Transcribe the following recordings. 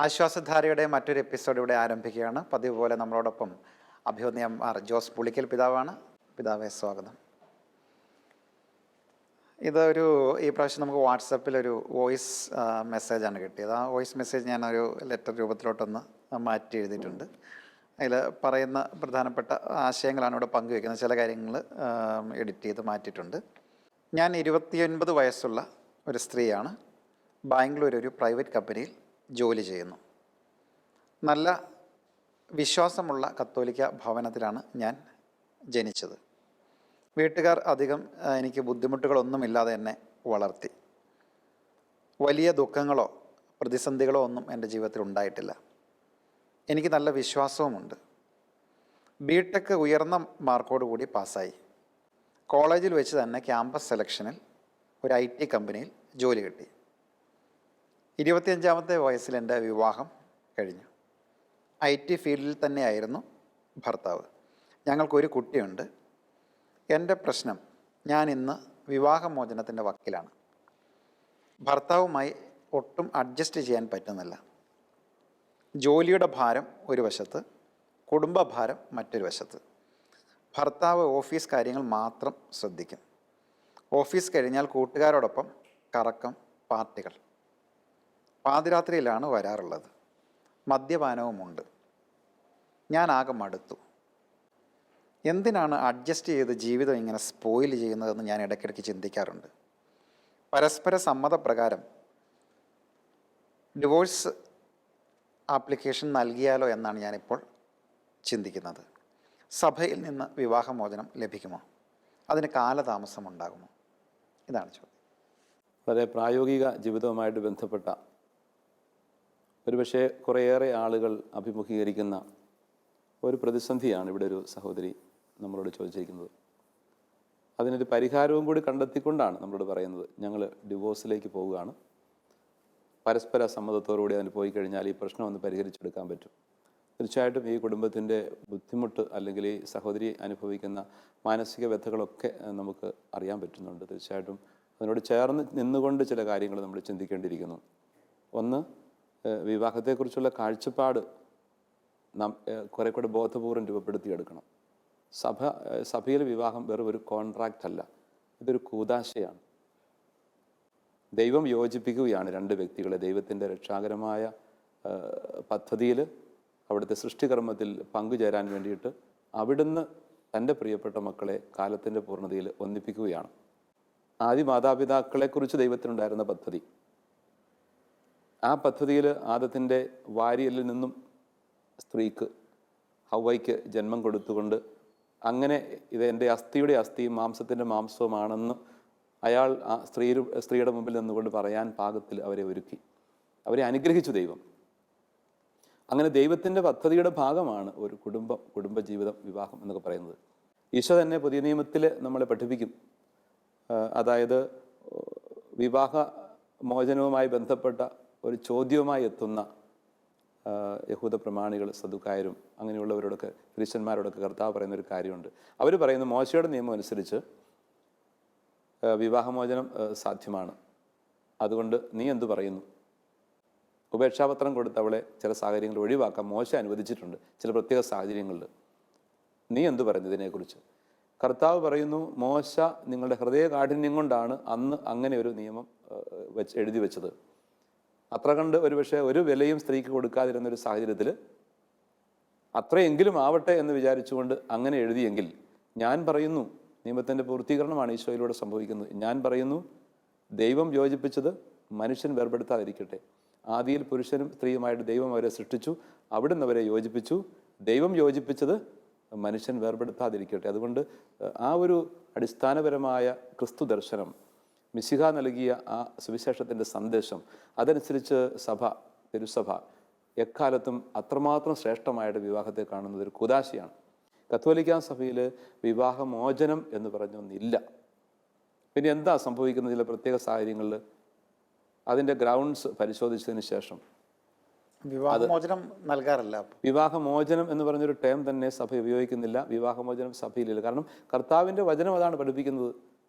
ആശ്വാസധാരയുടെ മറ്റൊരു എപ്പിസോഡ് ഇവിടെ ആരംഭിക്കുകയാണ്. പതിവ് പോലെ നമ്മളോടൊപ്പം അഭിവന്യം ജോസ് പുളിക്കൽ പിതാവാണ്. പിതാവെ സ്വാഗതം. ഈ പ്രാവശ്യം നമുക്ക് വാട്സപ്പിലൊരു വോയിസ് മെസ്സേജാണ് കിട്ടിയത്. ആ വോയിസ് മെസ്സേജ് ഞാനൊരു ലെറ്റർ രൂപത്തിലോട്ടൊന്ന് മാറ്റി എഴുതിയിട്ടുണ്ട്. അതിൽ പറയുന്ന പ്രധാനപ്പെട്ട ആശയങ്ങളാണ് ഇവിടെ പങ്കുവയ്ക്കുന്നത്. ചില കാര്യങ്ങൾ എഡിറ്റ് ചെയ്ത് മാറ്റിയിട്ടുണ്ട്. ഞാൻ 29 വയസ്സുള്ള ഒരു സ്ത്രീയാണ്. ബാംഗ്ലൂർ ഒരു പ്രൈവറ്റ് കമ്പനിയിൽ ജോലി ചെയ്യുന്നു. നല്ല വിശ്വാസമുള്ള കത്തോലിക്ക ഭവനത്തിലാണ് ഞാൻ ജനിച്ചത്. വീട്ടുകാർ അധികം എനിക്ക് ബുദ്ധിമുട്ടുകളൊന്നുമില്ലാതെ എന്നെ വളർത്തി. വലിയ ദുഃഖങ്ങളോ പ്രതിസന്ധികളോ ഒന്നും എൻ്റെ ജീവിതത്തിൽ ഉണ്ടായിട്ടില്ല. എനിക്ക് നല്ല വിശ്വാസവുമുണ്ട്. ബിടെക് ഉയർന്ന മാർക്കോടുകൂടി പാസ്സായി. കോളേജിൽ വെച്ച് തന്നെ ക്യാമ്പസ് സെലക്ഷനിൽ ഒരു IT കമ്പനിയിൽ ജോലി കിട്ടി. 25-ാമത്തെ വയസ്സിൽ എൻ്റെ വിവാഹം കഴിഞ്ഞു. IT ഫീൽഡിൽ തന്നെയായിരുന്നു ഭർത്താവ്. ഞങ്ങൾക്കൊരു കുട്ടിയുണ്ട്. എൻ്റെ പ്രശ്നം, ഞാൻ ഇന്ന് വിവാഹമോചനത്തിൻ്റെ വക്കിലാണ്. ഭർത്താവുമായി ഒട്ടും അഡ്ജസ്റ്റ് ചെയ്യാൻ പറ്റുന്നില്ല. ജോലിയുടെ ഭാരം ഒരു വശത്ത്, കുടുംബഭാരം മറ്റൊരു വശത്ത്. ഭർത്താവ് ഓഫീസ് കാര്യങ്ങൾ മാത്രം ശ്രദ്ധിക്കും. ഓഫീസ് കഴിഞ്ഞാൽ കൂട്ടുകാരോടൊപ്പം കറക്കം, പാർട്ടികൾ. പാതിരാത്രിയിലാണ് വരാറുള്ളത്. മദ്യപാനവുമുണ്ട്. ഞാൻ ആകെ മടുത്തു. എന്തിനാണ് അഡ്ജസ്റ്റ് ചെയ്ത് ജീവിതം ഇങ്ങനെ സ്പോയിൽ ചെയ്യുന്നതെന്ന് ഞാൻ ഇടയ്ക്കിടയ്ക്ക് ചിന്തിക്കാറുണ്ട്. പരസ്പര സമ്മതപ്രകാരം ഡിവോഴ്സ് ആപ്ലിക്കേഷൻ നൽകിയാലോ എന്നാണ് ഞാനിപ്പോൾ ചിന്തിക്കുന്നത്. സഭയിൽ നിന്ന് വിവാഹമോചനം ലഭിക്കുമോ? അതിന് കാലതാമസമുണ്ടാകുമോ? ഇതാണ് ചോദ്യം. വളരെ പ്രായോഗിക ജീവിതവുമായിട്ട് ബന്ധപ്പെട്ട ഒരുപക്ഷെ കുറേയേറെ ആളുകൾ അഭിമുഖീകരിക്കുന്ന ഒരു പ്രതിസന്ധിയാണ് ഇവിടെ ഒരു സഹോദരി നമ്മളോട് ചോദിച്ചിരിക്കുന്നത്. അതിനൊരു പരിഹാരവും കൂടി കണ്ടെത്തിക്കൊണ്ടാണ് നമ്മളോട് പറയുന്നത്, ഞങ്ങൾ ഡിവോഴ്സിലേക്ക് പോവുകയാണ്. പരസ്പര സമ്മതത്തോടുകൂടി അതിന് പോയി കഴിഞ്ഞാൽ ഈ പ്രശ്നം ഒന്ന് പരിഹരിച്ചെടുക്കാൻ പറ്റും. തീർച്ചയായിട്ടും ഈ കുടുംബത്തിൻ്റെ ബുദ്ധിമുട്ട് അല്ലെങ്കിൽ ഈ സഹോദരി അനുഭവിക്കുന്ന മാനസിക വ്യഥകളൊക്കെ നമുക്ക് അറിയാൻ പറ്റുന്നുണ്ട്. തീർച്ചയായിട്ടും അതിനോട് ചേർന്ന് നിന്നുകൊണ്ട് ചില കാര്യങ്ങൾ നമ്മൾ ചിന്തിക്കേണ്ടിയിരിക്കുന്നു. ഒന്ന്, വിവാഹത്തെക്കുറിച്ചുള്ള കാഴ്ചപ്പാട് നാം കുറെ കൂടെ ബോധപൂർവം രൂപപ്പെടുത്തിയെടുക്കണം. സഭയിലെ വിവാഹം വെറും ഒരു കോൺട്രാക്റ്റ് അല്ല, ഇതൊരു കൂദാശയാണ്. ദൈവം യോജിപ്പിക്കുകയാണ് രണ്ട് വ്യക്തികളെ ദൈവത്തിൻ്റെ രക്ഷാകരമായ പദ്ധതിയിൽ, അവിടുത്തെ സൃഷ്ടികർമ്മത്തിൽ പങ്കുചേരാൻ വേണ്ടിയിട്ട് അവിടുന്ന് തൻ്റെ പ്രിയപ്പെട്ട മക്കളെ കാലത്തിൻ്റെ പൂർണ്ണതയിൽ ഒന്നിപ്പിക്കുകയാണ്. ആദ്യ മാതാപിതാക്കളെക്കുറിച്ച് ദൈവത്തിനുണ്ടായിരുന്ന പദ്ധതി, ആ പദ്ധതിയിൽ ആദത്തിൻ്റെ വാരിയലിൽ നിന്നും സ്ത്രീക്ക്, ഹവ്വയ്ക്ക് ജന്മം കൊടുത്തുകൊണ്ട് അങ്ങനെ ഇത് എൻ്റെ അസ്ഥിയുടെ അസ്ഥിയും മാംസത്തിൻ്റെ മാംസവുമാണെന്ന് അയാൾ ആ സ്ത്രീയുടെ മുമ്പിൽ നിന്നുകൊണ്ട് പറയാൻ പാകത്തിൽ അവരെ ഒരുക്കി, അവരെ അനുഗ്രഹിച്ചു ദൈവം. അങ്ങനെ ദൈവത്തിൻ്റെ പദ്ധതിയുടെ ഭാഗമാണ് ഒരു കുടുംബജീവിതം, വിവാഹം എന്നൊക്കെ പറയുന്നത്. ഈശോ തന്നെ പുതിയ നിയമത്തിൽ നമ്മളെ പഠിപ്പിക്കും. അതായത് വിവാഹ മോചനവുമായി ബന്ധപ്പെട്ട ഒരു ചോദ്യവുമായി എത്തുന്ന യഹൂദ പ്രമാണികൾ, സദുക്കായരും അങ്ങനെയുള്ളവരോടൊക്കെ, പുരുഷന്മാരോടൊക്കെ കർത്താവ് പറയുന്ന ഒരു കാര്യമുണ്ട്. അവർ പറയുന്നത്, മോശയുടെ നിയമം അനുസരിച്ച് വിവാഹമോചനം സാധ്യമാണ്, അതുകൊണ്ട് നീ എന്തു പറയുന്നു? ഉപേക്ഷാപത്രം കൊടുത്ത് അവളെ ചില സാഹചര്യങ്ങൾ ഒഴിവാക്കാൻ മോശ അനുവദിച്ചിട്ടുണ്ട്, ചില പ്രത്യേക സാഹചര്യങ്ങളിൽ. നീ എന്തു പറയുന്നു ഇതിനെക്കുറിച്ച്? കർത്താവ് പറയുന്നു, മോശ നിങ്ങളുടെ ഹൃദയകാഠിന്യം കൊണ്ടാണ് അന്ന് അങ്ങനെ ഒരു നിയമം എഴുതി വെച്ചത്. അത്ര കണ്ട് ഒരുപക്ഷെ ഒരു വിലയും സ്ത്രീക്ക് കൊടുക്കാതിരുന്നൊരു സാഹചര്യത്തിൽ അത്രയെങ്കിലും ആവട്ടെ എന്ന് വിചാരിച്ചുകൊണ്ട് അങ്ങനെ എഴുതിയെങ്കിൽ, ഞാൻ പറയുന്നു, നിയമത്തിൻ്റെ പൂർത്തീകരണമാണ് ഈശോയിലൂടെ സംഭവിക്കുന്നത്. ഞാൻ പറയുന്നു, ദൈവം യോജിപ്പിച്ചത് മനുഷ്യൻ വേർപെടുത്താതിരിക്കട്ടെ. ആദിയിൽ പുരുഷനും സ്ത്രീയുമായിട്ട് ദൈവം അവരെ സൃഷ്ടിച്ചു, അവിടുന്ന് അവരെ യോജിപ്പിച്ചു. ദൈവം യോജിപ്പിച്ചത് മനുഷ്യൻ വേർപെടുത്താതിരിക്കട്ടെ. അതുകൊണ്ട് ആ ഒരു അടിസ്ഥാനപരമായ ക്രിസ്തു ദർശനം, മിശിഹ നൽകിയ ആ സുവിശേഷത്തിൻ്റെ സന്ദേശം, അതനുസരിച്ച് തിരുസഭ എക്കാലത്തും അത്രമാത്രം ശ്രേഷ്ഠമായിട്ട് വിവാഹത്തെ കാണുന്നത് ഒരു കൂദാശയാണ്. കത്തോലിക്കാ സഭയിൽ വിവാഹമോചനം എന്ന് പറഞ്ഞൊന്നില്ല. പിന്നെ എന്താ സംഭവിക്കുന്നത്? ചില പ്രത്യേക സാഹചര്യങ്ങളിൽ അതിൻ്റെ ഗ്രൗണ്ട്സ് പരിശോധിച്ചതിന് ശേഷം വിവാഹമോചനം നൽകാറില്ല. വിവാഹമോചനം എന്ന് പറഞ്ഞൊരു ടേം തന്നെ സഭ ഉപയോഗിക്കുന്നില്ല. വിവാഹമോചനം സഭയിലില്ല. കാരണം കർത്താവിൻ്റെ വചനം അതാണ് പഠിപ്പിക്കുന്നത്.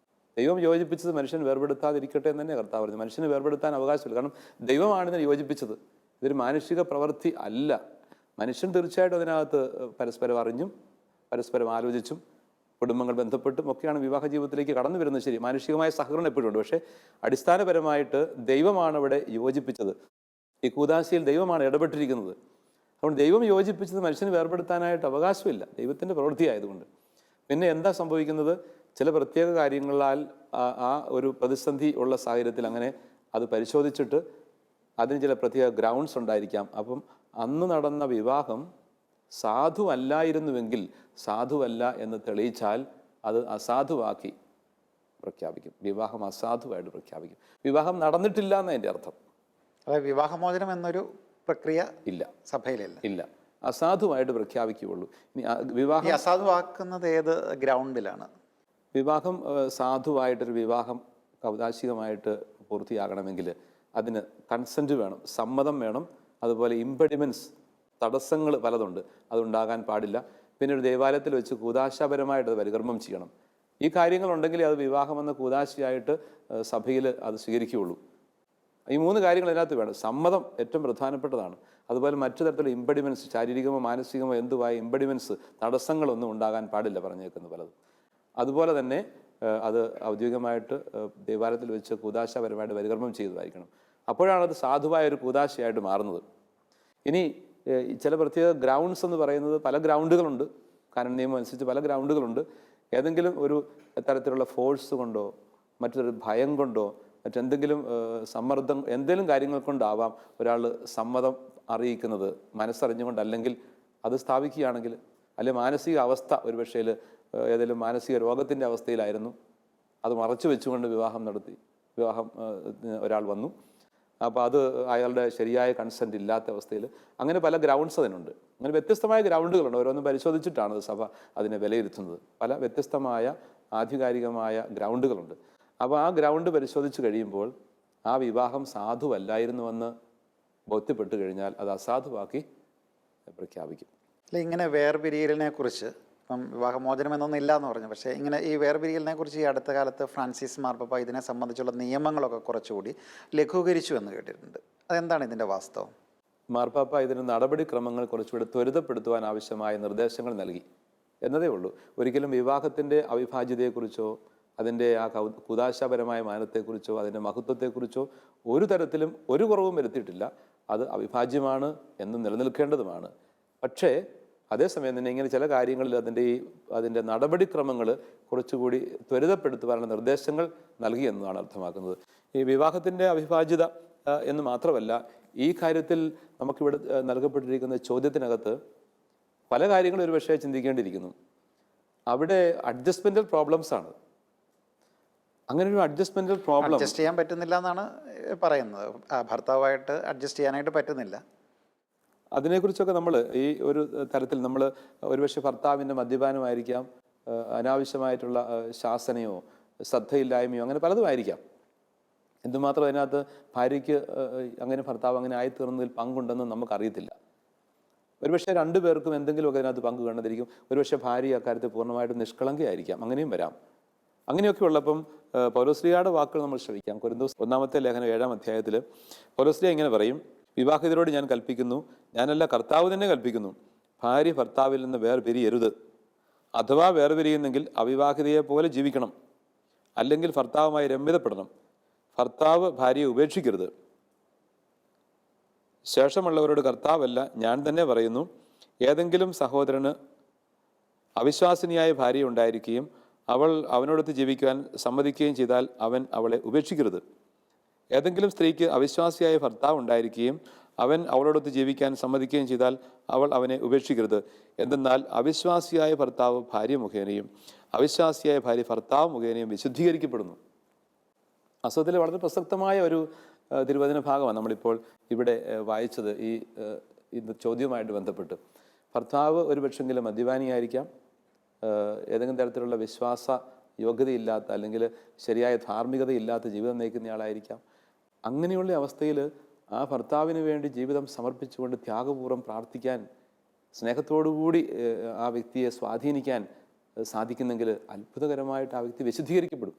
ദൈവം യോജിപ്പിച്ചത് മനുഷ്യൻ വേർപെടുത്താതിരിക്കട്ടെ എന്ന് തന്നെ കർത്താവ് പറഞ്ഞു. മനുഷ്യന് വേർപെടുത്താൻ അവകാശമില്ല, കാരണം ദൈവമാണ് ഇതിനെ യോജിപ്പിച്ചത്. ഇതൊരു മാനുഷിക പ്രവൃത്തി അല്ല. മനുഷ്യൻ തീർച്ചയായിട്ടും അതിനകത്ത് പരസ്പരം അറിഞ്ഞും പരസ്പരം ആലോചിച്ചും കുടുംബങ്ങൾ ബന്ധപ്പെട്ടും ഒക്കെയാണ് വിവാഹ ജീവിതത്തിലേക്ക് കടന്നു വരുന്നത്. ശരി, മാനുഷികമായ സഹകരണം എപ്പോഴും ഉണ്ട്. പക്ഷേ അടിസ്ഥാനപരമായിട്ട് ദൈവമാണ് ഇവിടെ യോജിപ്പിച്ചത്. ഈ കൂദാശയിൽ ദൈവമാണ് ഇടപെട്ടിരിക്കുന്നത്. അതുകൊണ്ട് ദൈവം യോജിപ്പിച്ചത് മനുഷ്യന് വേർപെടുത്താനായിട്ട് അവകാശമില്ല, ദൈവത്തിൻ്റെ പ്രവൃത്തി ആയതുകൊണ്ട്. പിന്നെ എന്താ സംഭവിക്കുന്നത്? ചില പ്രത്യേക കാര്യങ്ങളാൽ ആ ഒരു പ്രതിസന്ധി ഉള്ള സാഹചര്യത്തിൽ അങ്ങനെ അത് പരിശോധിച്ചിട്ട് അതിന് ചില പ്രത്യേക ഗ്രൗണ്ട്സ് ഉണ്ടായിരിക്കാം. അപ്പം അന്ന് നടന്ന വിവാഹം സാധുവല്ലായിരുന്നുവെങ്കിൽ, സാധുവല്ല എന്ന് തെളിയിച്ചാൽ അത് അസാധുവാക്കി പ്രഖ്യാപിക്കും. വിവാഹം അസാധുവായിട്ട് പ്രഖ്യാപിക്കും. വിവാഹം നടന്നിട്ടില്ല എന്നതിൻ്റെ അർത്ഥം. അതായത് വിവാഹമോചനം എന്നൊരു പ്രക്രിയ ഇല്ല, സഭയിലില്ല. ഇല്ല, അസാധുവായിട്ട് പ്രഖ്യാപിക്കുകയുള്ളൂ. ഇനി വിവാഹം അസാധുവാക്കുന്നത് ഏത് ഗ്രൗണ്ടിലാണ്? വിവാഹം സാധുവായിട്ടൊരു വിവാഹം കൗദാശികമായിട്ട് പൂർത്തിയാകണമെങ്കിൽ അതിന് കൺസെൻറ്റ് വേണം, സമ്മതം വേണം. അതുപോലെ ഇംപെഡിമെൻറ്റ്സ്, തടസ്സങ്ങൾ പലതുണ്ട്, അതുണ്ടാകാൻ പാടില്ല. പിന്നെ ഒരു ദേവാലയത്തിൽ വെച്ച് കൂദാശാപരമായിട്ട് അത് പരികർമ്മം ചെയ്യണം. ഈ കാര്യങ്ങളുണ്ടെങ്കിൽ അത് വിവാഹമെന്ന കൂദാശയായിട്ട് സഭയിൽ അത് സ്വീകരിക്കുകയുള്ളൂ. ഈ 3 കാര്യങ്ങൾ അതിനകത്ത് വേണം. സമ്മതം ഏറ്റവും പ്രധാനപ്പെട്ടതാണ്. അതുപോലെ മറ്റു തരത്തിലുള്ള ഇംപെഡിമെൻറ്റ്സ്, ശാരീരികമോ മാനസികമോ എന്തുവായ ഇംപെഡിമെൻറ്റ്സ്, തടസ്സങ്ങളൊന്നും ഉണ്ടാകാൻ പാടില്ല പറഞ്ഞേക്കുന്ന പലതും. അതുപോലെ തന്നെ അത് ഔദ്യോഗികമായിട്ട് ദേവാലയത്തിൽ വെച്ച് കൂദാശപരമായിട്ട് പരികർമ്മം ചെയ്തതായിരിക്കണം. അപ്പോഴാണ് അത് സാധുവായ ഒരു കൂദാശയായിട്ട് മാറുന്നത്. ഇനി ചില പ്രത്യേക ഗ്രൗണ്ട്സ് എന്ന് പറയുന്നത് പല ഗ്രൗണ്ടുകളുണ്ട്. കാരണം നിയമം അനുസരിച്ച് പല ഗ്രൗണ്ടുകളുണ്ട്. ഏതെങ്കിലും ഒരു തരത്തിലുള്ള ഫോഴ്സ് കൊണ്ടോ മറ്റൊരു ഭയം കൊണ്ടോ മറ്റെന്തെങ്കിലും സമ്മർദ്ദം, എന്തെങ്കിലും കാര്യങ്ങൾ കൊണ്ടാവാം ഒരാൾ സമ്മതം അറിയിക്കുന്നത്. മനസ്സറിഞ്ഞുകൊണ്ടല്ലെങ്കിൽ അത് സ്ഥാപിക്കുകയാണെങ്കിൽ, അല്ലെങ്കിൽ മാനസിക അവസ്ഥ ഒരുപക്ഷേ ഏതെങ്കിലും മാനസിക രോഗത്തിൻ്റെ അവസ്ഥയിലായിരുന്നു, അത് മറച്ചു വെച്ചുകൊണ്ട് വിവാഹം ഒരാൾ വന്നു. അപ്പോൾ അത് അയാളുടെ ശരിയായ കൺസെൻറ്റ് ഇല്ലാത്ത അവസ്ഥയിൽ, അങ്ങനെ പല ഗ്രൗണ്ട്സ് അതിനുണ്ട്. അങ്ങനെ വ്യത്യസ്തമായ ഗ്രൗണ്ടുകളുണ്ട്. ഓരോന്നും പരിശോധിച്ചിട്ടാണ് സഭ അതിനെ വിലയിരുത്തുന്നത്. പല വ്യത്യസ്തമായ ആധികാരികമായ ഗ്രൗണ്ടുകളുണ്ട്. അപ്പോൾ ആ ഗ്രൗണ്ട് പരിശോധിച്ച് കഴിയുമ്പോൾ ആ വിവാഹം സാധുവല്ലായിരുന്നുവെന്ന് ബോധ്യപ്പെട്ട് കഴിഞ്ഞാൽ അത് അസാധുവാക്കി പ്രഖ്യാപിക്കും. അല്ല, ഇങ്ങനെ വേർപിരിയലിനെ കുറിച്ച് ഇപ്പം വിവാഹമോചനം എന്നൊന്നും ഇല്ല എന്ന് പറഞ്ഞു. പക്ഷേ ഇങ്ങനെ ഈ വേർപിരിയലിനെ കുറിച്ച് ഈ അടുത്ത കാലത്ത് ഫ്രാൻസിസ് മാർപ്പാപ്പ ഇതിനെ സംബന്ധിച്ചുള്ള നിയമങ്ങളൊക്കെ കുറച്ചുകൂടി ലഘൂകരിച്ചു എന്ന് കേട്ടിട്ടുണ്ട്. അതെന്താണ് ഇതിൻ്റെ വാസ്തവം? മാർപ്പാപ്പ ഇതിന് നടപടിക്രമങ്ങൾ കുറച്ചുകൂടി ത്വരിതപ്പെടുത്തുവാൻ ആവശ്യമായ നിർദ്ദേശങ്ങൾ നൽകി എന്നതേ ഉള്ളൂ. ഒരിക്കലും വിവാഹത്തിൻ്റെ അവിഭാജ്യതയെക്കുറിച്ചോ അതിൻ്റെ ആ കുദാശാപരമായ മാനത്തെക്കുറിച്ചോ അതിൻ്റെ മഹത്വത്തെക്കുറിച്ചോ ഒരു തരത്തിലും ഒരു കുറവും വരുത്തിയിട്ടില്ല. അത് അവിഭാജ്യമാണ് എന്ന് നിലനിൽക്കേണ്ടതുമാണ്. പക്ഷേ അതേസമയം തന്നെ ഇങ്ങനെ ചില കാര്യങ്ങളിൽ അതിൻ്റെ നടപടിക്രമങ്ങൾ കുറച്ചുകൂടി ത്വരിതപ്പെടുത്തുവാനുള്ള നിർദ്ദേശങ്ങൾ നൽകി എന്നതാണ് അർത്ഥമാക്കുന്നത്. ഈ വിവാഹത്തിൻ്റെ അവിഭാജ്യത എന്ന് മാത്രമല്ല, ഈ കാര്യത്തിൽ നമുക്കിവിടെ നൽകപ്പെട്ടിരിക്കുന്ന ചോദ്യത്തിനകത്ത് പല കാര്യങ്ങളും ഒരു പക്ഷേ ചിന്തിക്കേണ്ടിയിരിക്കുന്നു. അവിടെ അഡ്ജസ്റ്റ്മെൻ്റൽ പ്രോബ്ലംസ് ആണ്. അങ്ങനെ ഒരു അഡ്ജസ്റ്റ്മെൻ്റൽ പ്രോബ്ലം അഡ്ജസ്റ്റ് ചെയ്യാൻ പറ്റുന്നില്ല എന്നാണ് പറയുന്നത്. ഭർത്താവായിട്ട് അഡ്ജസ്റ്റ് ചെയ്യാനായിട്ട് പറ്റുന്നില്ല. അതിനെക്കുറിച്ചൊക്കെ നമ്മൾ ഈ ഒരു തരത്തിൽ നമ്മൾ ഒരുപക്ഷെ ഭർത്താവിൻ്റെ മദ്യപാനമായിരിക്കാം, അനാവശ്യമായിട്ടുള്ള ശാസനയോ ശ്രദ്ധയില്ലായ്മയോ അങ്ങനെ പലതും ആയിരിക്കാം. എന്തുമാത്രം അതിനകത്ത് ഭാര്യയ്ക്ക് അങ്ങനെ ഭർത്താവ് അങ്ങനെ ആയിത്തീർന്നതിൽ പങ്കുണ്ടെന്ന് നമുക്കറിയത്തില്ല. ഒരുപക്ഷെ 2 പേർക്കും എന്തെങ്കിലുമൊക്കെ അതിനകത്ത് പങ്ക് കണ്ടതിരിക്കും. ഒരുപക്ഷെ ഭാര്യ അക്കാര്യത്തിൽ പൂർണ്ണമായിട്ടും നിഷ്കളങ്കയായിരിക്കാം. അങ്ങനെയും വരാം. അങ്ങനെയൊക്കെ ഉള്ളപ്പം പൗലോസ്ലീഹയുടെ വാക്കുകൾ നമ്മൾ ശ്രമിക്കാം. കൊരിന്തോസ് 1-ാമത്തെ ലേഖനം 7-ാം അധ്യായത്തിൽ പൗലോസ്ലീഹ ഇങ്ങനെ പറയും: വിവാഹിതരോട് ഞാൻ കൽപ്പിക്കുന്നു, ഞാനല്ല കർത്താവ് തന്നെ കൽപ്പിക്കുന്നു, ഭാര്യ ഭർത്താവിൽ നിന്ന് വേർപിരിയരുത്. അഥവാ വേർപിരിയുന്നെങ്കിൽ അവിവാഹിതയെ പോലെ ജീവിക്കണം, അല്ലെങ്കിൽ ഭർത്താവുമായി രമ്യതപ്പെടണം. ഭർത്താവ് ഭാര്യയെ ഉപേക്ഷിക്കരുത്. ശേഷമുള്ളവരോട് കർത്താവല്ല, ഞാൻ തന്നെ പറയുന്നു, ഏതെങ്കിലും സഹോദരന് അവിശ്വാസിനിയായ ഭാര്യ ഉണ്ടായിരിക്കുകയും അവൾ അവനോടൊത്ത് ജീവിക്കുവാൻ സമ്മതിക്കുകയും ചെയ്താൽ അവൻ അവളെ ഉപേക്ഷിക്കരുത്. ഏതെങ്കിലും സ്ത്രീക്ക് അവിശ്വാസിയായ ഭർത്താവ് ഉണ്ടായിരിക്കുകയും അവൻ അവളോടൊത്ത് ജീവിക്കാൻ സമ്മതിക്കുകയും ചെയ്താൽ അവൾ അവനെ ഉപേക്ഷിക്കരുത്. എന്തെന്നാൽ അവിശ്വാസിയായ ഭർത്താവ് ഭാര്യ മുഖേനയും അവിശ്വാസിയായ ഭാര്യ ഭർത്താവ് മുഖേനയും വിശുദ്ധീകരിക്കപ്പെടുന്നു. അസത്യത്തിൽ വളരെ പ്രസക്തമായ ഒരു തിരുവചന ഭാഗമാണ് നമ്മളിപ്പോൾ ഇവിടെ വായിച്ചത്. ഈ ചോദ്യവുമായിട്ട് ബന്ധപ്പെട്ട് ഭർത്താവ് ഒരു പക്ഷെങ്കിലും മദ്യപാനിയായിരിക്കാം, ഏതെങ്കിലും തരത്തിലുള്ള വിശ്വാസ യോഗ്യതയില്ലാത്ത അല്ലെങ്കിൽ ശരിയായ ധാർമ്മികതയില്ലാത്ത ജീവിതം നയിക്കുന്നയാളായിരിക്കാം. അങ്ങനെയുള്ള അവസ്ഥയിൽ ആ ഭർത്താവിന് വേണ്ടി ജീവിതം സമർപ്പിച്ചുകൊണ്ട് ത്യാഗപൂർവ്വം പ്രാർത്ഥിക്കാൻ, സ്നേഹത്തോടുകൂടി ആ വ്യക്തിയെ സ്വാധീനിക്കാൻ സാധിക്കുന്നെങ്കിൽ അത്ഭുതകരമായിട്ട് ആ വ്യക്തി വിശുദ്ധീകരിക്കപ്പെടും.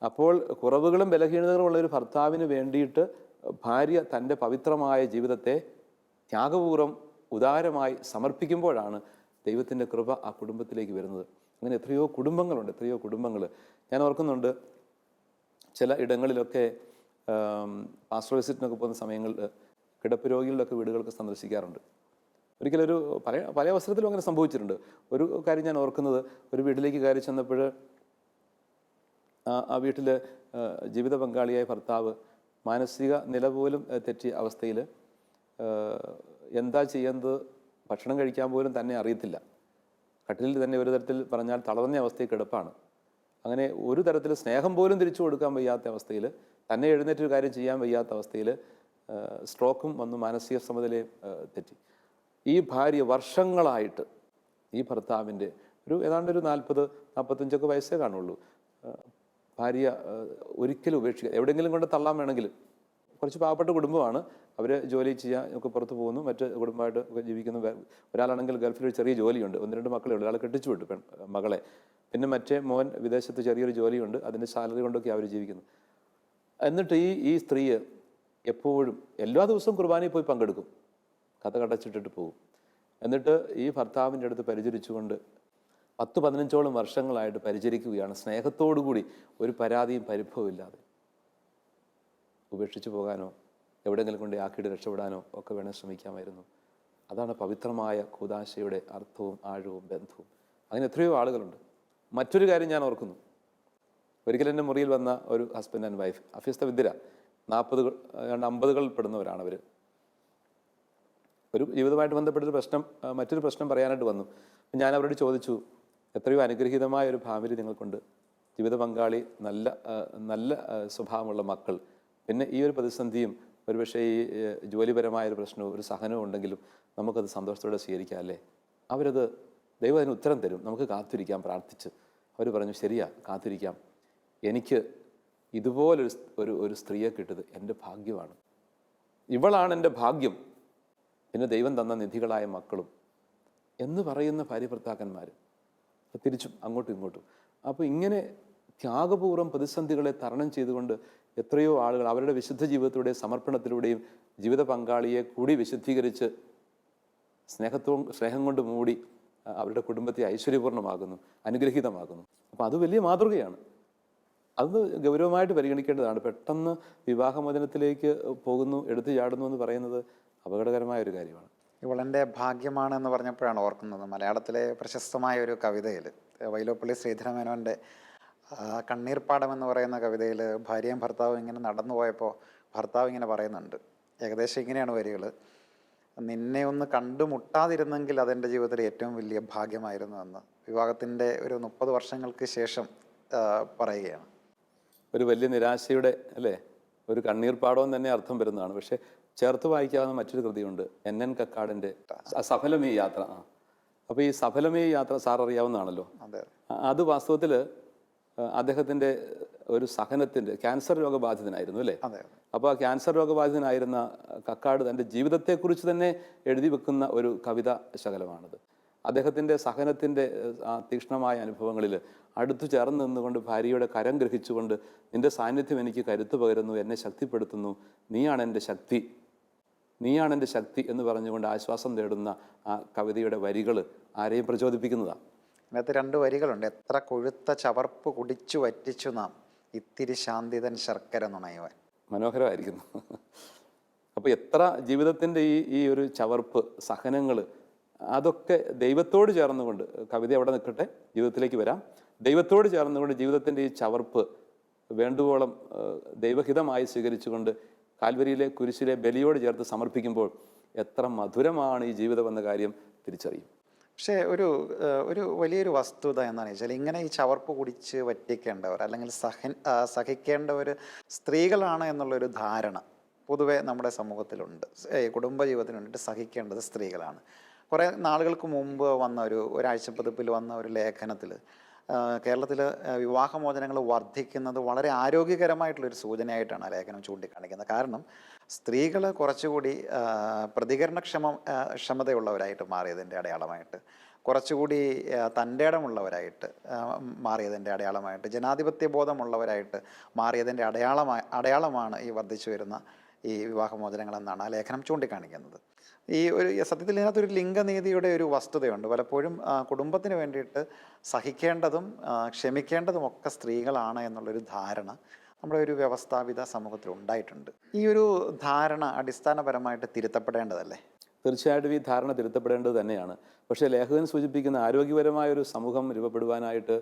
അപ്പോൾ കുറവുകളും ബലഹീനതകളും ഉള്ള ഒരു ഭർത്താവിന് വേണ്ടിയിട്ട് ഭാര്യ തൻ്റെ പവിത്രമായ ജീവിതത്തെ ത്യാഗപൂർവ്വം ഉദാരമായി സമർപ്പിക്കുമ്പോഴാണ് ദൈവത്തിൻ്റെ കൃപ ആ കുടുംബത്തിലേക്ക് വരുന്നത്. അങ്ങനെ എത്രയോ കുടുംബങ്ങളുണ്ട്, എത്രയോ കുടുംബങ്ങൾ. ഞാൻ ഓർക്കുന്നുണ്ട്, ചില ഇടങ്ങളിലൊക്കെ പാസ്റ്റർ വിസിറ്റിനൊക്കെ പോകുന്ന സമയങ്ങളിൽ കിടപ്പ് രോഗികളുടെയൊക്കെ വീടുകളൊക്കെ സന്ദർശിക്കാറുണ്ട്. ഒരിക്കലൊരു പല അവസരത്തിലും അങ്ങനെ സംഭവിച്ചിട്ടുണ്ട്. ഒരു കാര്യം ഞാൻ ഓർക്കുന്നത്, ഒരു വീട്ടിലേക്ക് കയറി ചെന്നപ്പോൾ ആ വീട്ടിൽ ജീവിത പങ്കാളിയായ ഭർത്താവ് മാനസിക നില പോലും തെറ്റിയ അവസ്ഥയിൽ എന്താ ചെയ്യുന്നത്, ഭക്ഷണം കഴിക്കാൻ പോലും തന്നെ അറിയത്തില്ല. കട്ടിലിൽ തന്നെ ഒരു തരത്തിൽ പറഞ്ഞാൽ തളർന്ന അവസ്ഥയിൽ കിടപ്പാണ്. അങ്ങനെ ഒരു തരത്തിൽ സ്നേഹം പോലും തിരിച്ചു കൊടുക്കാൻ വയ്യാത്ത അവസ്ഥയിൽ, തന്നെ എഴുന്നേറ്റൊരു കാര്യം ചെയ്യാൻ വയ്യാത്ത അവസ്ഥയിൽ സ്ട്രോക്കും വന്നു, മാനസിക സമനിലയും തെറ്റി. ഈ ഭാര്യ വർഷങ്ങളായിട്ട് ഈ ഭർത്താവിൻ്റെ ഏതാണ്ട് ഒരു 40-45 വയസ്സേ കാണുള്ളൂ. ഭാര്യ ഒരിക്കലും ഉപേക്ഷിക്കുക, എവിടെയെങ്കിലും കൊണ്ട് തള്ളാൻ വേണമെങ്കിൽ. കുറച്ച് പാവപ്പെട്ട കുടുംബമാണ്, അവർ ജോലി ചെയ്യാൻ ഒക്കെ പുറത്ത് പോകുന്നു, മറ്റ് കുടുംബമായിട്ട് ഒക്കെ ജീവിക്കുന്നു. ഒരാളാണെങ്കിൽ ഗൾഫിൽ ഒരു ചെറിയ ജോലിയുണ്ട്, 1-2 മക്കളേ ഉള്ളൂ, ഒരാളെ കെട്ടിച്ചു വിട്ടു മകളെ. പിന്നെ മറ്റേ മോൻ വിദേശത്ത് ചെറിയൊരു ജോലിയുണ്ട്, അതിൻ്റെ സാലറി കൊണ്ടൊക്കെ അവർ ജീവിക്കുന്നു. എന്നിട്ട് ഈ സ്ത്രീ എപ്പോഴും എല്ലാ ദിവസവും കുർബാനയിൽ പോയി പങ്കെടുക്കും, കഥ കടച്ചിട്ടിട്ട് പോകും. എന്നിട്ട് ഈ ഭർത്താവിൻ്റെ അടുത്ത് പരിചരിച്ചുകൊണ്ട് 10-15ഓളം വർഷങ്ങളായിട്ട് പരിചരിക്കുകയാണ്, സ്നേഹത്തോടു കൂടി, ഒരു പരാതിയും പരിഭവവും ഇല്ലാതെ. ഉപേക്ഷിച്ച് പോകാനോ എവിടെയെങ്കിലും കൊണ്ട് ആക്കിയിട്ട് രക്ഷപ്പെടാനോ ഒക്കെ വേണേൽ ശ്രമിക്കാമായിരുന്നു. അതാണ് പവിത്രമായ കൂദാശയുടെ അർത്ഥവും ആഴവും ബന്ധവും. അങ്ങനെ എത്രയോ ആളുകളുണ്ട്. മറ്റൊരു കാര്യം ഞാൻ ഓർക്കുന്നു, ഒരിക്കൽ എൻ്റെ മുറിയിൽ വന്ന ഒരു ഹസ്ബൻഡ് ആൻഡ് വൈഫ്, അഭ്യസ്ത വിദ്യര, 50കളിൽ പെടുന്നവരാണ് അവർ. ഒരു ജീവിതമായിട്ട് ബന്ധപ്പെട്ടൊരു പ്രശ്നം, മറ്റൊരു പ്രശ്നം പറയാനായിട്ട് വന്നു. ഞാൻ അവരോട് ചോദിച്ചു, എത്രയോ അനുഗ്രഹീതമായ ഒരു ഫാമിലി നിങ്ങൾക്കുണ്ട്, ജീവിത പങ്കാളി, നല്ല സ്വഭാവമുള്ള മക്കൾ, പിന്നെ ഈ ഒരു പ്രതിസന്ധിയും ഒരുപക്ഷെ ഈ ജോലിപരമായൊരു പ്രശ്നവും ഒരു സഹനവും ഉണ്ടെങ്കിലും നമുക്കത് സന്തോഷത്തോടെ സ്വീകരിക്കാം അല്ലേ? അവരത്, ദൈവം അതിന് ഉത്തരം തരും, നമുക്ക് കാത്തിരിക്കാം പ്രാർത്ഥിച്ച്. അവർ പറഞ്ഞു, ശരിയാ, കാത്തിരിക്കാം. എനിക്ക് ഇതുപോലൊരു സ്ത്രീയെ കിട്ടിയത് എൻ്റെ ഭാഗ്യമാണ്, ഇവളാണ് എൻ്റെ ഭാഗ്യം, പിന്നെ ദൈവം തന്ന നിധികളായ മക്കളും എന്ന് പറയുന്ന ഭാര്യ ഭർത്താക്കന്മാർ തിരിച്ചും അങ്ങോട്ടും ഇങ്ങോട്ടും. അപ്പോൾ ഇങ്ങനെ ത്യാഗപൂർവ്വം പ്രതിസന്ധികളെ തരണം ചെയ്തുകൊണ്ട് എത്രയോ ആളുകൾ അവരുടെ വിശുദ്ധ ജീവിതത്തിലൂടെയും സമർപ്പണത്തിലൂടെയും ജീവിത പങ്കാളിയെ കൂടി വിശുദ്ധീകരിച്ച് സ്നേഹം കൊണ്ട് മൂടി അവരുടെ കുടുംബത്തെ ഐശ്വര്യപൂർണ്ണമാകുന്നു, അനുഗ്രഹീതമാകുന്നു. അപ്പോൾ അത് വലിയ മാതൃകയാണ്. അത് ഗൗരവമായിട്ട് പരിഗണിക്കേണ്ടതാണ്. പെട്ടെന്ന് വിവാഹമോചനത്തിലേക്ക് പോകുന്നു, എടുത്തു ചാടുന്നു എന്ന് പറയുന്നത് അപകടകരമായ ഒരു കാര്യമാണ്. ഇവളെൻ്റെ ഭാഗ്യമാണ് എന്ന് പറഞ്ഞപ്പോഴാണ് ഓർക്കുന്നത്, മലയാളത്തിലെ പ്രശസ്തമായ ഒരു കവിതയിൽ, വൈലോപ്പള്ളി ശ്രീധരമേനോൻ്റെ കണ്ണീർപ്പാടം എന്ന് പറയുന്ന കവിതയിൽ ഭാര്യയും ഭർത്താവും ഇങ്ങനെ നടന്നു പോയപ്പോൾ ഭർത്താവ് ഇങ്ങനെ പറയുന്നുണ്ട്, ഏകദേശം ഇങ്ങനെയാണ് വരികൾ: നിന്നെ ഒന്ന് കണ്ടുമുട്ടാതിരുന്നെങ്കിൽ അതെൻ്റെ ജീവിതത്തിലെ ഏറ്റവും വലിയ ഭാഗ്യമായിരുന്നു എന്ന് വിവാഹത്തിൻ്റെ ഒരു 30 വർഷങ്ങൾക്ക് ശേഷം പറയുകയാണ്. ഒരു വലിയ നിരാശയുടെ അല്ലേ, ഒരു കണ്ണീർപ്പാടവും തന്നെ അർത്ഥം വരുന്നതാണ്. പക്ഷേ ചേർത്ത് വായിക്കാവുന്ന മറ്റൊരു കൃതിയുണ്ട്, NN കക്കാടിൻ്റെ സഫലമീ യാത്ര. അപ്പോൾ ഈ സഫലമീ യാത്ര സാർ അറിയാവുന്നതാണല്ലോ. അത് വാസ്തവത്തിൽ അദ്ദേഹത്തിൻ്റെ ഒരു സഹനത്തിൻ്റെ, ക്യാൻസർ രോഗബാധിതനായിരുന്നു അല്ലേ? അപ്പോൾ ആ ക്യാൻസർ രോഗബാധിതനായിരുന്ന കക്കാട് തൻ്റെ ജീവിതത്തെക്കുറിച്ച് തന്നെ എഴുതി വെക്കുന്ന ഒരു കവിതാ ശകലമാണത്. അദ്ദേഹത്തിൻ്റെ സഹനത്തിൻ്റെ ആ തീക്ഷ്ണമായ അനുഭവങ്ങളിൽ അടുത്തു ചേർന്ന് നിന്നുകൊണ്ട് ഭാര്യയുടെ കരം ഗ്രഹിച്ചുകൊണ്ട്, നിൻ്റെ സാന്നിധ്യം എനിക്ക് കരുത്ത് പകരുന്നു, എന്നെ ശക്തിപ്പെടുത്തുന്നു, നീയാണ് എൻ്റെ ശക്തി, നീയാണ് എൻ്റെ ശക്തി എന്ന് പറഞ്ഞുകൊണ്ട് ആശ്വാസം തേടുന്ന ആ കവിതയുടെ വരികൾ ആരെയും പ്രചോദിപ്പിക്കുന്നതാണ്. അതിനകത്ത് 2 വരികളുണ്ട്: എത്ര കൊഴുത്ത ചവർപ്പ് കുടിച്ചു വറ്റിച്ചു നാം, ഇത്തിരി ശാന്തിതൻ ശർക്കര നുണയുവാൻ. മനോഹരമായിരിക്കുന്നു. അപ്പോൾ എത്ര ജീവിതത്തിൻ്റെ ഈ ഒരു ചവർപ്പ്, സഹനങ്ങൾ, അതൊക്കെ ദൈവത്തോട് ചേർന്നുകൊണ്ട്, കവിത അവിടെ നിൽക്കട്ടെ, ജീവിതത്തിലേക്ക് വരാം. ദൈവത്തോട് ചേർന്നുകൊണ്ട് ജീവിതത്തിൻ്റെ ഈ ചവർപ്പ് വേണ്ടുവോളം ദൈവഹിതമായി സ്വീകരിച്ചുകൊണ്ട് കാൽവരിയിലെ കുരിശിലെ ബലിയോട് ചേർത്ത് സമർപ്പിക്കുമ്പോൾ എത്ര മധുരമാണ് ഈ ജീവിതം എന്ന കാര്യം തിരിച്ചറിയും. പക്ഷേ ഒരു വലിയൊരു വസ്തുത എന്താണെന്ന് വെച്ചാൽ, ഇങ്ങനെ ഈ ചവർപ്പ് കുടിച്ച് വറ്റിക്കേണ്ടവർ അല്ലെങ്കിൽ സഹിക്കേണ്ടവർ സ്ത്രീകളാണ് എന്നുള്ളൊരു ധാരണ പൊതുവെ നമ്മുടെ സമൂഹത്തിലുണ്ട്. കുടുംബജീവിതത്തിന് വേണ്ടിയിട്ട് സഹിക്കേണ്ടത് സ്ത്രീകളാണ്. കുറേ നാളുകൾക്ക് മുമ്പ് വന്ന ഒരാഴ്ച പതിപ്പിൽ വന്ന ഒരു ലേഖനത്തിൽ കേരളത്തിൽ വിവാഹമോചനങ്ങൾ വർദ്ധിക്കുന്നത് വളരെ ആരോഗ്യകരമായിട്ടുള്ളൊരു സൂചനയായിട്ടാണ് ആ ലേഖനം ചൂണ്ടിക്കാണിക്കുന്നത്. കാരണം സ്ത്രീകൾ കുറച്ചുകൂടി ക്ഷമതയുള്ളവരായിട്ട് മാറിയതിൻ്റെ അടയാളമായിട്ട്, കുറച്ചുകൂടി തൻ്റെ ഇടമുള്ളവരായിട്ട് മാറിയതിൻ്റെ അടയാളമായിട്ട്, ജനാധിപത്യ ബോധമുള്ളവരായിട്ട് മാറിയതിൻ്റെ അടയാളമാണ് ഈ വർദ്ധിച്ചു വരുന്ന ഈ വിവാഹമോചനങ്ങളെന്നാണ് ആ ലേഖനം ചൂണ്ടിക്കാണിക്കുന്നത്. ഈ ഒരു സത്യത്തിൽ ഇതിനകത്തൊരു ലിംഗനീതിയുടെ ഒരു വസ്തുതയുണ്ട്. പലപ്പോഴും കുടുംബത്തിന് വേണ്ടിയിട്ട് സഹിക്കേണ്ടതും ക്ഷമിക്കേണ്ടതും ഒക്കെ സ്ത്രീകളാണ് എന്നുള്ളൊരു ധാരണ നമ്മുടെ ഒരു വ്യവസ്ഥാപിത സമൂഹത്തിൽ ഉണ്ടായിട്ടുണ്ട്. ഈ ഒരു ധാരണ അടിസ്ഥാനപരമായിട്ട് തിരുത്തപ്പെടേണ്ടതല്ലേ? തീർച്ചയായിട്ടും ഈ ധാരണ തിരുത്തപ്പെടേണ്ടത് തന്നെയാണ്. പക്ഷേ ലേഖകൻ സൂചിപ്പിക്കുന്ന ആരോഗ്യപരമായ ഒരു സമൂഹം രൂപപ്പെടുവാനായിട്ട്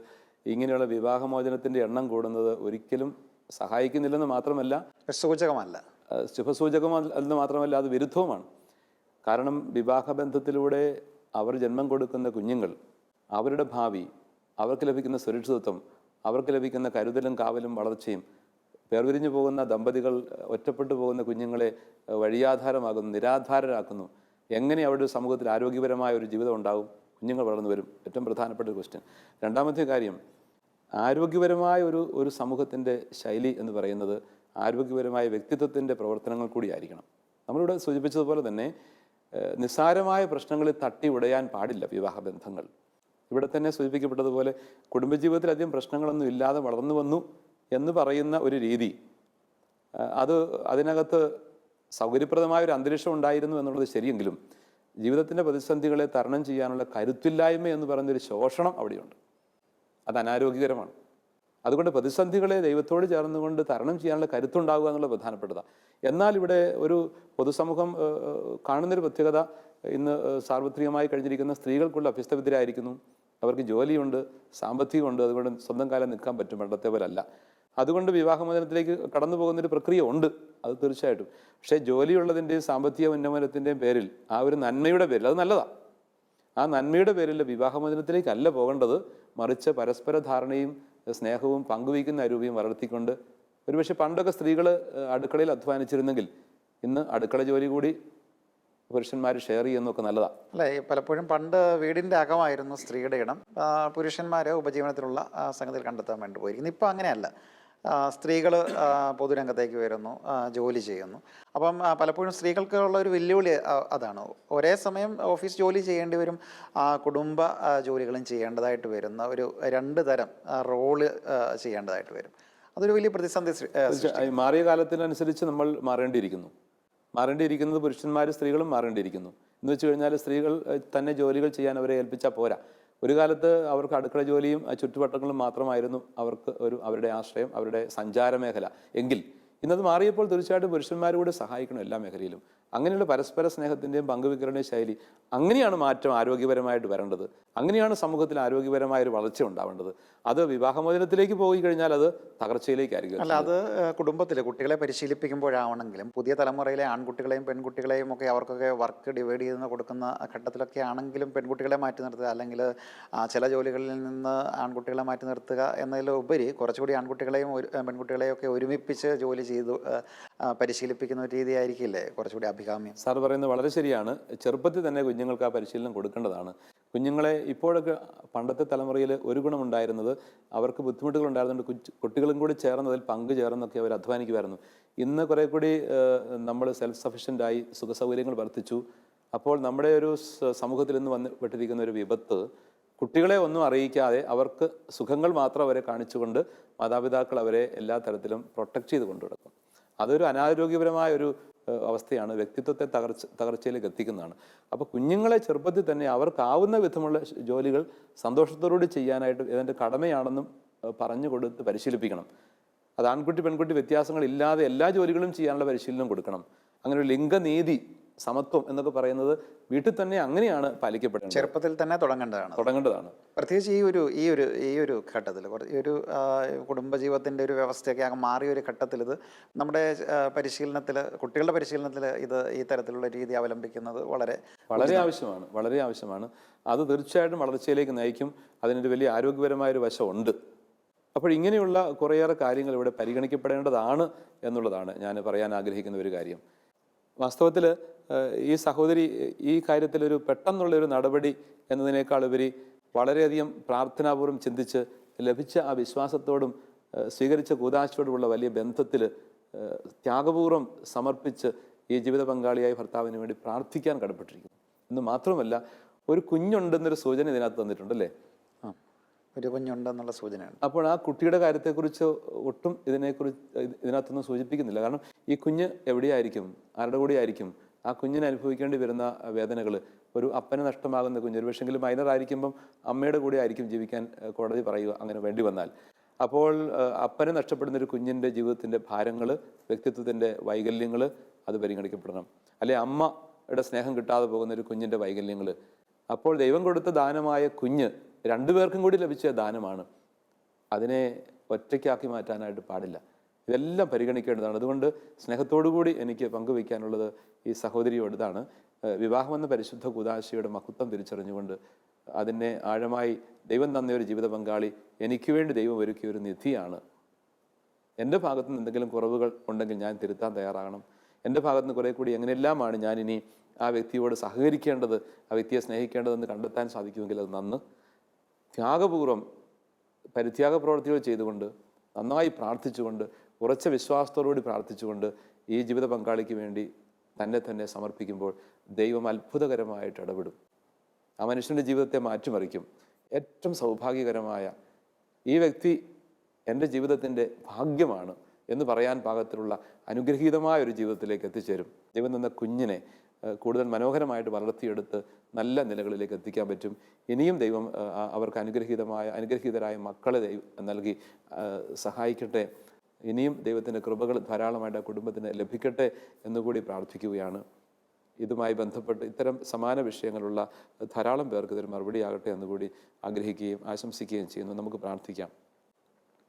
ഇങ്ങനെയുള്ള വിവാഹമോചനത്തിൻ്റെ എണ്ണം കൂടുന്നത് ഒരിക്കലും സഹായിക്കുന്നില്ലെന്ന് മാത്രമല്ല, സൂചകമല്ല, ശുഭസൂചകമെന്ന് മാത്രമല്ല, അത് വിരുദ്ധവുമാണ്. കാരണം വിവാഹബന്ധത്തിലൂടെ അവർ ജന്മം കൊടുക്കുന്ന കുഞ്ഞുങ്ങൾ, അവരുടെ ഭാവി, അവർക്ക് ലഭിക്കുന്ന സുരക്ഷിതത്വം, അവർക്ക് ലഭിക്കുന്ന കരുതലും കാവലും വളർച്ചയും, വേർപിരിഞ്ഞു പോകുന്ന ദമ്പതികൾ ഒറ്റപ്പെട്ടു പോകുന്ന കുഞ്ഞുങ്ങളെ വഴിയാധാരമാകുന്നു, നിരാധാരരാക്കുന്നു. എങ്ങനെ അവരുടെ സമൂഹത്തിൽ ആരോഗ്യപരമായ ഒരു ജീവിതം ഉണ്ടാകും? കുഞ്ഞുങ്ങൾ വളർന്നു വരും. ഏറ്റവും പ്രധാനപ്പെട്ട ഒരു ക്വസ്റ്റ്യൻ. രണ്ടാമത്തെ കാര്യം, ആരോഗ്യപരമായ ഒരു സമൂഹത്തിൻ്റെ ശൈലി എന്ന് പറയുന്നത് ആരോഗ്യപരമായ വ്യക്തിത്വത്തിൻ്റെ പ്രവർത്തനങ്ങൾ കൂടിയായിരിക്കണം. നമ്മളിവിടെ സൂചിപ്പിച്ചതുപോലെ തന്നെ നിസ്സാരമായ പ്രശ്നങ്ങളിൽ തട്ടി ഉടയാൻ പാടില്ല വിവാഹബന്ധങ്ങൾ. ഇവിടെ തന്നെ സൂചിപ്പിക്കപ്പെട്ടതുപോലെ കുടുംബജീവിതത്തിൽ അധികം പ്രശ്നങ്ങളൊന്നും ഇല്ലാതെ വളർന്നു വന്നു എന്ന് പറയുന്ന ഒരു രീതി, അതിനകത്ത് സൗകര്യപ്രദമായ ഒരു അന്തരീക്ഷം ഉണ്ടായിരുന്നു എന്നുള്ളത് ശരിയെങ്കിലും ജീവിതത്തിൻ്റെ പ്രതിസന്ധികളെ തരണം ചെയ്യാനുള്ള കരുത്തില്ലായ്മ എന്ന് പറയുന്നൊരു ശോഷണം അവിടെയുണ്ട്. അത് അനാരോഗ്യകരമാണ്. അതുകൊണ്ട് പ്രതിസന്ധികളെ ദൈവത്തോട് ചേർന്നുകൊണ്ട് തരണം ചെയ്യാനുള്ള കരുത്തുണ്ടാവുക എന്നുള്ളത് പ്രധാനപ്പെട്ടതാണ്. എന്നാൽ ഇവിടെ ഒരു പൊതുസമൂഹം കാണുന്നൊരു പ്രത്യേകത, ഇന്ന് സാർവത്രികമായി കഴിഞ്ഞിരിക്കുന്ന സ്ത്രീകൾക്കുള്ള അഭ്യസ്തവിദ്യരായിരിക്കുന്നു. അവർക്ക് ജോലിയുണ്ട്, സാമ്പത്തികമുണ്ട്, അതുകൊണ്ട് സ്വന്തം കാലം നിൽക്കാൻ പറ്റും, പണ്ടത്തെ പോലല്ല. അതുകൊണ്ട് വിവാഹമോചനത്തിലേക്ക് കടന്നു പോകുന്നൊരു പ്രക്രിയ ഉണ്ട്, അത് തീർച്ചയായിട്ടും. പക്ഷേ ജോലിയുള്ളതിൻ്റെയും സാമ്പത്തിക ഉന്നമനത്തിൻ്റെയും പേരിൽ, ആ ഒരു നന്മയുടെ പേരിൽ, അത് നല്ലതാണ്. ആ നന്മയുടെ പേരിൽ വിവാഹമോചനത്തിലേക്കല്ല പോകേണ്ടത്. മറിച്ച് പരസ്പര ധാരണയും സ്നേഹവും പങ്കുവയ്ക്കുന്ന രൂപയും വളർത്തിക്കൊണ്ട്, ഒരുപക്ഷെ പണ്ടൊക്കെ സ്ത്രീകൾ അടുക്കളയിൽ അധ്വാനിച്ചിരുന്നെങ്കിൽ ഇന്ന് അടുക്കള ജോലി കൂടി പുരുഷന്മാർ ഷെയർ ചെയ്യുന്നതൊക്കെ നല്ലതാണ്. അല്ലേ? പലപ്പോഴും പണ്ട് വീടിൻ്റെ അകമായിരുന്നു സ്ത്രീയുടെ ഇടം, പുരുഷന്മാർ ഉപജീവനത്തിലുള്ള സംഗതികൾ കണ്ടെത്താൻ വേണ്ടി പോയിരിക്കുന്നു. ഇപ്പോൾ അങ്ങനെയല്ല. സ്ത്രീകൾ പൊതുരംഗത്തേക്ക് വരുന്നു, ജോലി ചെയ്യുന്നു. അപ്പം പലപ്പോഴും സ്ത്രീകൾക്കുള്ള ഒരു വെല്ലുവിളി അതാണ്. ഒരേ സമയം ഓഫീസ് ജോലി ചെയ്യേണ്ടി വരും, കുടുംബ ജോലികളും ചെയ്യേണ്ടതായിട്ട് വരുന്ന ഒരു രണ്ട് തരം റോള് ചെയ്യേണ്ടതായിട്ട് വരും. അതൊരു വലിയ പ്രതിസന്ധി. മാറിയ കാലത്തിനനുസരിച്ച് നമ്മൾ മാറേണ്ടിയിരിക്കുന്നത് പുരുഷന്മാരും സ്ത്രീകളും മാറേണ്ടിയിരിക്കുന്നു. എന്ന് വെച്ച് കഴിഞ്ഞാൽ സ്ത്രീകൾ തന്നെ ജോലികൾ ചെയ്യാൻ അവരെ ഏൽപ്പിച്ചാൽ പോരാ. ഒരു കാലത്ത് അവർക്ക് അടുക്കള ജോലിയും ചുറ്റുവട്ടങ്ങളും മാത്രമായിരുന്നു അവരുടെ ആശ്രയം, അവരുടെ സഞ്ചാര മേഖല. എങ്കിൽ ഇന്നത് മാറിയപ്പോൾ തീർച്ചയായിട്ടും പുരുഷന്മാരും സഹായിക്കണം എല്ലാ മേഖലയിലും. അങ്ങനെയുള്ള പരസ്പര സ്നേഹത്തിൻ്റെയും പങ്കുവെക്കലിൻ്റെയും ശൈലി, അങ്ങനെയാണ് മാറ്റം ആരോഗ്യപരമായിട്ട് വരേണ്ടത്. അങ്ങനെയാണ് സമൂഹത്തിൽ ആരോഗ്യപരമായ ഒരു വളർച്ച ഉണ്ടാവേണ്ടത്. അത് വിവാഹമോചനത്തിലേക്ക് പോയി കഴിഞ്ഞാൽ അത് തകർച്ചയിലേക്കായിരിക്കും. അല്ല, അത് കുടുംബത്തിൽ കുട്ടികളെ പരിശീലിപ്പിക്കുമ്പോഴാവണമെങ്കിലും പുതിയ തലമുറയിലെ ആൺകുട്ടികളെയും പെൺകുട്ടികളെയും ഒക്കെ അവർക്കൊക്കെ വർക്ക് ഡിവൈഡ് ചെയ്ത് കൊടുക്കുന്ന ഘട്ടത്തിലൊക്കെ ആണെങ്കിലും പെൺകുട്ടികളെ മാറ്റി നിർത്തുക, അല്ലെങ്കിൽ ചില ജോലികളിൽ നിന്ന് ആൺകുട്ടികളെ മാറ്റി നിർത്തുക എന്നതിലുപരി കുറച്ചുകൂടി ആൺകുട്ടികളെയും പെൺകുട്ടികളെയും ഒക്കെ ഒരുമിപ്പിച്ച് ജോലി ചെയ്ത് പരിശീലിപ്പിക്കുന്ന ഒരു രീതിയായിരിക്കില്ലേ കുറച്ചുകൂടി അഭികാമ്യം? സാർ പറയുന്നത് വളരെ ശരിയാണ്. ചെറുപ്പത്തിൽ തന്നെ കുഞ്ഞുങ്ങൾക്ക് ആ പരിശീലനം കൊടുക്കേണ്ടതാണ്. കുഞ്ഞുങ്ങളെ ഇപ്പോഴൊക്കെ, പണ്ടത്തെ തലമുറയിൽ ഒരു ഗുണമുണ്ടായിരുന്നത്, അവർക്ക് ബുദ്ധിമുട്ടുകൾ ഉണ്ടായിരുന്നുകൊണ്ട് കുട്ടികളും കൂടി ചേർന്ന് അതിൽ പങ്കുചേർന്നൊക്കെ അവർ അധ്വാനിക്കുമായിരുന്നു. ഇന്ന് കുറേ കൂടി നമ്മൾ സെൽഫ് സഫിഷ്യൻ്റായി, സുഖസൗകര്യങ്ങൾ വർദ്ധിച്ചു. അപ്പോൾ നമ്മുടെ ഒരു സമൂഹത്തിൽ നിന്ന് പെട്ടിരിക്കുന്ന ഒരു വിപത്ത്, കുട്ടികളെ ഒന്നും അറിയിക്കാതെ അവർക്ക് സുഖങ്ങൾ മാത്രം അവരെ കാണിച്ചുകൊണ്ട് മാതാപിതാക്കൾ അവരെ എല്ലാ തരത്തിലും പ്രൊട്ടക്റ്റ് ചെയ്ത് കൊണ്ടു നടക്കും. അതൊരു അനാരോഗ്യപരമായ ഒരു അവസ്ഥയാണ്, വ്യക്തിത്വത്തെ തകർച്ചയിലേക്ക് എത്തിക്കുന്നതാണ്. അപ്പോൾ കുഞ്ഞുങ്ങളെ ചെറുപ്പത്തിൽ തന്നെ അവർക്കാവുന്ന വിധമുള്ള ജോലികൾ സന്തോഷത്തോടുകൂടി ചെയ്യാനായിട്ട് ഇതിൻ്റെ കടമയാണെന്നും പറഞ്ഞു കൊടുത്ത് പരിശീലിപ്പിക്കണം. അത് ആൺകുട്ടി പെൺകുട്ടി വ്യത്യാസങ്ങളില്ലാതെ എല്ലാ ജോലികളും ചെയ്യാനുള്ള പരിശീലനം കൊടുക്കണം. അങ്ങനെ ഒരു ലിംഗനീതി, സമത്വം എന്നൊക്കെ പറയുന്നത് വീട്ടിൽ തന്നെ അങ്ങനെയാണ് പാലിക്കപ്പെടേണ്ടത്. ചെറുപ്പത്തിൽ തന്നെ തുടങ്ങേണ്ടതാണ്. പ്രത്യേകിച്ച് ഈ ഒരു ഘട്ടത്തിൽ, ഈ ഒരു കുടുംബജീവിതത്തിൻ്റെ ഒരു വ്യവസ്ഥയൊക്കെ മാറിയ ഒരു ഘട്ടത്തിൽ ഇത് നമ്മുടെ പരിശീലനത്തിൽ, കുട്ടികളുടെ പരിശീലനത്തിൽ ഈ തരത്തിലുള്ള രീതി അവലംബിക്കുന്നത് വളരെ ആവശ്യമാണ്. അത് തീർച്ചയായിട്ടും വളർച്ചയിലേക്ക് നയിക്കും. അതിനൊരു വലിയ ആരോഗ്യപരമായൊരു വശമുണ്ട്. അപ്പോൾ ഇങ്ങനെയുള്ള കുറേയേറെ കാര്യങ്ങൾ ഇവിടെ പരിഗണിക്കപ്പെടേണ്ടതാണ് എന്നുള്ളതാണ് ഞാൻ പറയാൻ ആഗ്രഹിക്കുന്ന ഒരു കാര്യം. വാസ്തവത്തിൽ ഈ സഹോദരി ഈ കാര്യത്തിലൊരു പെട്ടെന്നുള്ളൊരു നടപടി എന്നതിനേക്കാൾ ഉപരി വളരെയധികം പ്രാർത്ഥനാപൂർവ്വം ചിന്തിച്ച് ലഭിച്ച ആ വിശ്വാസത്തോടും സ്വീകരിച്ച കൂദാശയോടുമുള്ള വലിയ ബന്ധത്തിൽ ത്യാഗപൂർവ്വം സമർപ്പിച്ച് ഈ ജീവിത പങ്കാളിയായ ഭർത്താവിന് വേണ്ടി പ്രാർത്ഥിക്കാൻ കടപ്പെട്ടിരിക്കുന്നു എന്ന് മാത്രമല്ല, ഒരു കുഞ്ഞുണ്ടെന്നൊരു സൂചന ഇതിനകത്ത് തന്നിട്ടുണ്ടല്ലേ? ഒരു കുഞ്ഞുണ്ടെന്നുള്ള സൂചനയുണ്ട്. അപ്പോൾ ആ കുട്ടിയുടെ കാര്യത്തെക്കുറിച്ച് ഒട്ടും ഇതിനകത്തൊന്നും സൂചിപ്പിക്കുന്നില്ല. കാരണം ഈ കുഞ്ഞ് എവിടെയായിരിക്കും, ആരുടെ കൂടെ ആയിരിക്കും, ആ കുഞ്ഞിന് അനുഭവിക്കേണ്ടി വരുന്ന വേദനകൾ, ഒരു അപ്പന് നഷ്ടമാകുന്ന കുഞ്ഞ് ഒരു പക്ഷെങ്കിലും മൈനർ ആയിരിക്കുമ്പം അമ്മയുടെ കൂടെ ആയിരിക്കും ജീവിക്കാൻ കോടതി പറയുക അങ്ങനെ വേണ്ടി വന്നാൽ. അപ്പോൾ അപ്പനെ നഷ്ടപ്പെടുന്ന ഒരു കുഞ്ഞിൻ്റെ ജീവിതത്തിൻ്റെ ഭാരങ്ങൾ, വ്യക്തിത്വത്തിൻ്റെ വൈകല്യങ്ങൾ അത് പരിഗണിക്കപ്പെടണം. അല്ലെ അമ്മയുടെ സ്നേഹം കിട്ടാതെ പോകുന്ന ഒരു കുഞ്ഞിൻ്റെ വൈകല്യങ്ങൾ. അപ്പോൾ ദൈവം കൊടുത്ത ദാനമായ കുഞ്ഞ് രണ്ടുപേർക്കും കൂടി ലഭിച്ച ദാനമാണ്. അതിനെ ഒറ്റയ്ക്കാക്കി മാറ്റാനായിട്ട് പാടില്ല. ഇതെല്ലാം പരിഗണിക്കേണ്ടതാണ്. അതുകൊണ്ട് സ്നേഹത്തോടു കൂടി എനിക്ക് പങ്കുവയ്ക്കാനുള്ളത് ഈ സഹോദരിയോട് ഇതാണ്. വിവാഹമെന്ന പരിശുദ്ധ കൂദാശയുടെ മഹത്വം തിരിച്ചറിഞ്ഞുകൊണ്ട് അതിനെ ആഴമായി ദൈവം തന്ന ഒരു ജീവിത പങ്കാളി എനിക്ക് വേണ്ടി ദൈവം ഒരുക്കിയ ഒരു നിധിയാണ്. എൻ്റെ ഭാഗത്തു നിന്ന് എന്തെങ്കിലും കുറവുകൾ ഉണ്ടെങ്കിൽ ഞാൻ തിരുത്താൻ തയ്യാറാകണം. എൻ്റെ ഭാഗത്ത് നിന്ന് കുറേ കൂടി എങ്ങനെയെല്ലാമാണ് ഞാൻ ഇനി ആ വ്യക്തിയോട് സഹകരിക്കേണ്ടത്, ആ വ്യക്തിയെ സ്നേഹിക്കേണ്ടതെന്ന് കണ്ടെത്താൻ സാധിക്കുമെങ്കിൽ അത് നന്ന്. ത്യാഗപൂർവ്വം പരിത്യാഗ പ്രവൃത്തികൾ ചെയ്തുകൊണ്ട്, നന്നായി പ്രാർത്ഥിച്ചുകൊണ്ട്, ഉറച്ച വിശ്വാസത്തോടുകൂടി പ്രാർത്ഥിച്ചുകൊണ്ട് ഈ ജീവിത പങ്കാളിക്ക് വേണ്ടി തന്നെ സമർപ്പിക്കുമ്പോൾ ദൈവം അത്ഭുതകരമായിട്ട് ഇടപെടും. ആ മനുഷ്യൻ്റെ ജീവിതത്തെ മാറ്റിമറിക്കും. ഏറ്റവും സൗഭാഗ്യകരമായ ഈ വ്യക്തി എൻ്റെ ജീവിതത്തിൻ്റെ ഭാഗ്യമാണ് എന്ന് പറയാൻ പാകത്തിലുള്ള അനുഗ്രഹീതമായ ഒരു ജീവിതത്തിലേക്ക് എത്തിച്ചേരും. ദൈവം തന്ന കുഞ്ഞിനെ കൂടുതൽ മനോഹരമായിട്ട് വളർത്തിയെടുത്ത് നല്ല നിലകളിലേക്ക് എത്തിക്കാൻ പറ്റും. ഇനിയും ദൈവം അവർക്ക് അനുഗ്രഹീതരായ മക്കളെ നൽകി സഹായിക്കട്ടെ. ഇനിയും ദൈവത്തിൻ്റെ കൃപകൾ ധാരാളമായിട്ട് ആ കുടുംബത്തിന് ലഭിക്കട്ടെ എന്നുകൂടി പ്രാർത്ഥിക്കുകയാണ്. ഇതുമായി ബന്ധപ്പെട്ട് ഇത്തരം സമാന വിഷയങ്ങളുള്ള ധാരാളം പേർക്ക് ഇതൊരു മറുപടിയാകട്ടെ എന്നുകൂടി ആഗ്രഹിക്കുകയും ആശംസിക്കുകയും ചെയ്യുന്നു. നമുക്ക് പ്രാർത്ഥിക്കാം.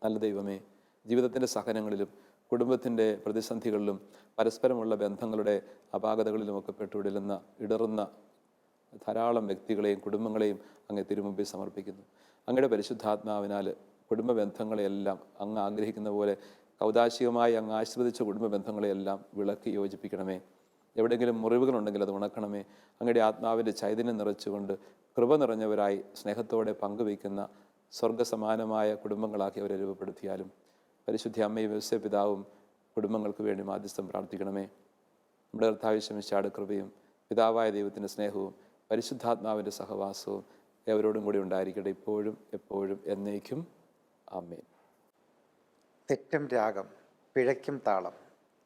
നല്ല ദൈവമേ, ജീവിതത്തിൻ്റെ സഹനങ്ങളിലും കുടുംബത്തിൻ്റെ പ്രതിസന്ധികളിലും പരസ്പരമുള്ള ബന്ധങ്ങളുടെ അപാകതകളിലുമൊക്കെ ഇടറുന്ന ധാരാളം വ്യക്തികളെയും കുടുംബങ്ങളെയും അങ്ങ് തിരുമുമ്പിൽ സമർപ്പിക്കുന്നു. അങ്ങയുടെ പരിശുദ്ധാത്മാവിനാൽ കുടുംബ ബന്ധങ്ങളെയെല്ലാം അങ്ങ് ആഗ്രഹിക്കുന്ന പോലെ കൗദാശികമായി അങ്ങ് ആശീർവദിച്ച കുടുംബ ബന്ധങ്ങളെയെല്ലാം വിളക്കി യോജിപ്പിക്കണമേ. എവിടെയെങ്കിലും മുറിവുകളുണ്ടെങ്കിൽ അത് ഉണക്കണമേ. അങ്ങയുടെ ആത്മാവിൻ്റെ ചൈതന്യം നിറച്ചുകൊണ്ട് കൃപ നിറഞ്ഞവരായി സ്നേഹത്തോടെ പങ്കുവയ്ക്കുന്ന സ്വർഗസമാനമായ കുടുംബങ്ങളാക്കി അവരെ രൂപപ്പെടുത്തിയാലും. പരിശുദ്ധ അമ്മയും യോസേപ്പ് പിതാവും കുടുംബങ്ങൾക്ക് വേണ്ടി മാധ്യസ്ഥം പ്രാർത്ഥിക്കണമേ. നമ്മുടെ കർത്താവ് ശമിശിഹായുടെ കൃപയും പിതാവായ ദൈവത്തിൻ്റെ സ്നേഹവും പരിശുദ്ധാത്മാവിൻ്റെ സഹവാസവും എവരോടും കൂടി ഉണ്ടായിരിക്കട്ടെ, ഇപ്പോഴും എപ്പോഴും എന്നേക്കും. ആമേൻ. തെറ്റും രാഗം, പിഴയ്ക്കും താളം,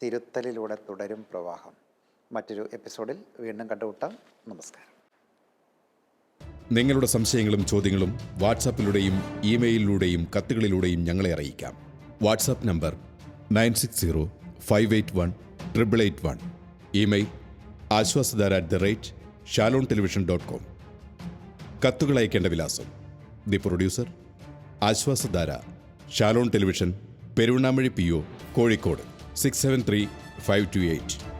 തിരുത്തലിലൂടെ തുടരും പ്രവാഹം. മറ്റൊരു എപ്പിസോഡിൽ വീണ്ടും കണ്ടുമുട്ടാം. നമസ്കാരം. നിങ്ങളുടെ സംശയങ്ങളും ചോദ്യങ്ങളും വാട്സാപ്പിലൂടെയും ഇമെയിലിലൂടെയും കത്തുകളിലൂടെയും ഞങ്ങളെ അറിയിക്കാം. WhatsApp number 9605818881. Email ashwasadhara@shalomtelevision.com. കത്തുകൾ അയക്കേണ്ട വിലാസം: the producer, Aswasadhara, Shalom television, Peruvannamuzhi PO, Kozhikode 673528.